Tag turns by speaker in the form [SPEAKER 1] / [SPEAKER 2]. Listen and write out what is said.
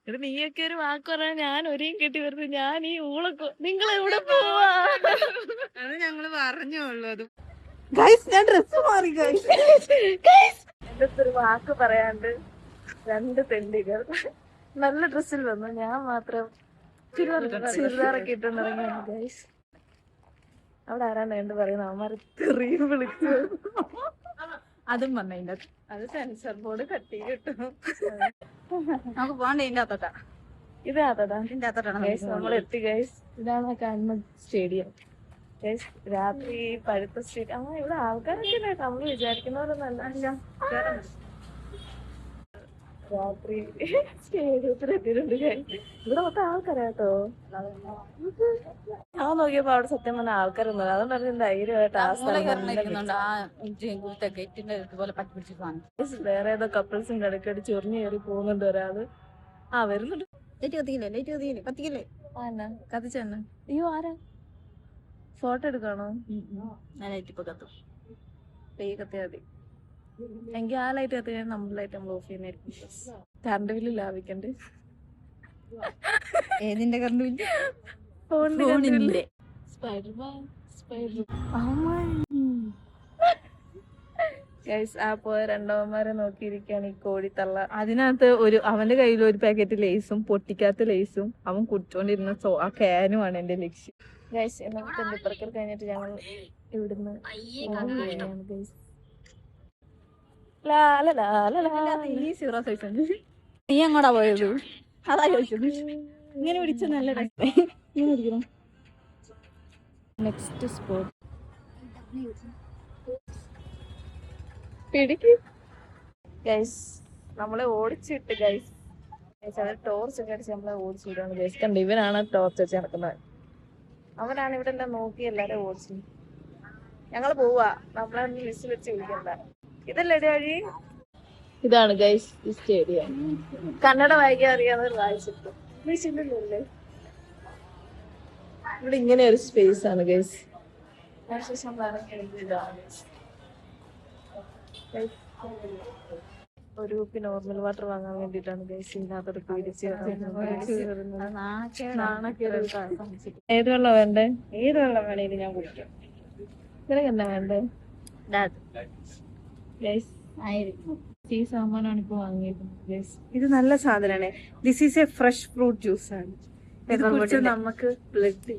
[SPEAKER 1] ഇത് നീയൊക്കെ ഒരു വാക്ക് പറയാൻ ഞാൻ ഒരേ കെട്ടി വരുന്നത് ഞാൻ ഈ ഊളക്കോ നിങ്ങൾ എവിടെ പോവാ
[SPEAKER 2] അത് ഞങ്ങള് പറഞ്ഞോളൂ. അത്
[SPEAKER 1] ഞാൻ ഡ്രസ് മാറി എന്റെ ഒരു വാക്ക് പറയാണ്ട് 2 തെണ്ടികൾ നല്ല ഡ്രസ്സിൽ വന്നു, ഞാൻ മാത്രം ചുരിദാറൊക്കെ ഇട്ടുണ്ടിറങ്ങിയാണ് ഗൈസ്. അവിടെ ആരാണ്ട് വേണ്ട പറയുന്ന അവന്മാരെ തെറിയും വിളിച്ചു.
[SPEAKER 2] അതും വന്നതിന്റെ
[SPEAKER 1] അത് സെൻസർ ബോർഡ് കട്ടി കിട്ടും.
[SPEAKER 2] നമുക്ക് പോകണ്ട ഇതിന്റെ അകത്തോട്ടാ.
[SPEAKER 1] ഇത് അതടാ
[SPEAKER 2] ഇതിന്റെ അകത്തോട്ടാണ്
[SPEAKER 1] ഗൈസ് നമ്മൾ എത്തി ഗൈസ്. ഇതാണ് കാണുന്ന സ്റ്റേഡിയം ഗൈസ്. രാത്രി പഴുത്ത സ്റ്റേഡിയം. ഇവിടെ ആൾക്കാരൊക്കെ ഇല്ല, നമ്മള് വിചാരിക്കുന്നവരൊന്നല്ല. രാത്രി സ്റ്റേഡിയത്തിൽ എത്തിയിട്ടുണ്ട് ഗൈസ്. ഇവിടെ മൊത്തം ആൾക്കാരാട്ടോ. ഞാൻ നോക്കിയപ്പോ അവിടെ സത്യം പറഞ്ഞ ആൾക്കാരൊന്നും, അതുകൊണ്ട് ധൈര്യമായിട്ട് ആ സ്ഥലം വേറെ ഏതോ കപ്പിൾസിന്റെ ഇടയ്ക്കടി ചൊറിഞ്ഞു കയറി പോകുന്നുണ്ട് ഒരാള്. വരുന്നുണ്ട്. കത്തിച്ചെന്നെ. അയ്യോ ആരാ ഫോട്ടോ എടുക്കാണോ? കത്തിയാ മതി. എങ്കിൽ ആ ലൈറ്റ് കത്തി നമ്മുടെ ലൈറ്റ് നമ്മൾ ഓഫ് ചെയ്യുന്നതായിരിക്കും. കറണ്ട് ബില്ല് ലാഭിക്കണ്ട്.
[SPEAKER 2] ഏതിന്റെ കറണ്ട് ബില്ല്?
[SPEAKER 1] ഫോണിന്റെ. ആ പോയ രണ്ടവന്മാരെ നോക്കിയിരിക്കാണ് ഈ കോഴിത്തള്ള.
[SPEAKER 2] അതിനകത്ത് അവന്റെ കയ്യിൽ ഒരു പാക്കറ്റ് ലേസും പൊട്ടിക്കാത്ത ലേസും അവൻ കുടിച്ചോണ്ടിരുന്ന ആ ക്യാനുമാണ് എന്റെ ലക്ഷ്യം.
[SPEAKER 1] ഗൈസ് എന്നിട്ട് തെണ്ടിപ്പറക്കൽ കഴിഞ്ഞിട്ട് ഞങ്ങൾ ഇവിടുന്ന് ഗൈസ്.
[SPEAKER 2] നീ എങ്ങോട്ടാ പോയത്? അതാ ചോദിച്ചത്. ഇങ്ങനെ പിടിച്ച നല്ല രസം.
[SPEAKER 1] നെക്സ്റ്റ് സ്പോട്ട് പിടിക്ക് ഗൈസ്. നമ്മളെ ഓടിച്ചിട്ട് ഗൈസ്. ടോർച്ച് ഒക്കെ അടിച്ച് നമ്മളെ ഓടിച്ചിട്ടാണ് ഗൈസ്. കണ്ട് ഇവനാണ് ടോർച്ച് വെച്ച് നടക്കുന്നത്. അവനാണ് ഇവിടെ എല്ലാം നോക്കി എല്ലാരും ഓടിച്ചു. ഞങ്ങള് പോവാ, നമ്മളെ ലിസ്റ്റ് വെച്ച് വിളിക്കണ്ട. ഇതല്ലേ വഴി? ഇതാണ് ഗൈസ് ഈ സ്റ്റേഡിയം. കന്നഡ വായിക്കാൻ അറിയാവുന്നവർ വായിച്ചിട്ടു. വിളിച്ചില്ലല്ലേ? ഇവിടെ ഇങ്ങനെ ഒരു സ്പേസ് ആണ് ഗൈസ്. അതിനുശേഷം ഒരു കുപ്പി നോർമൽ വാട്ടർ വാങ്ങാൻ വേണ്ടിട്ടാണ് ഗൈസ് ഇതിനകത്തോട്ട് പിടിച്ച്. ഏത് വെള്ളം വേണ്ടേ?
[SPEAKER 2] ഏത് വെള്ളം വേണേലും ഞാൻ കുടിക്കാം.
[SPEAKER 1] നിനക്ക് എന്നാ വേണ്ടേ? ഈ സാമാനാണ് ഇപ്പൊ വാങ്ങിയിരിക്കുന്നത്.
[SPEAKER 2] ഇത് നല്ല സാധനമാണ്. This is A fresh fruit juice ആണ്. ഇത് കുടിച്ച് നമുക്ക് ബ്ലഡ്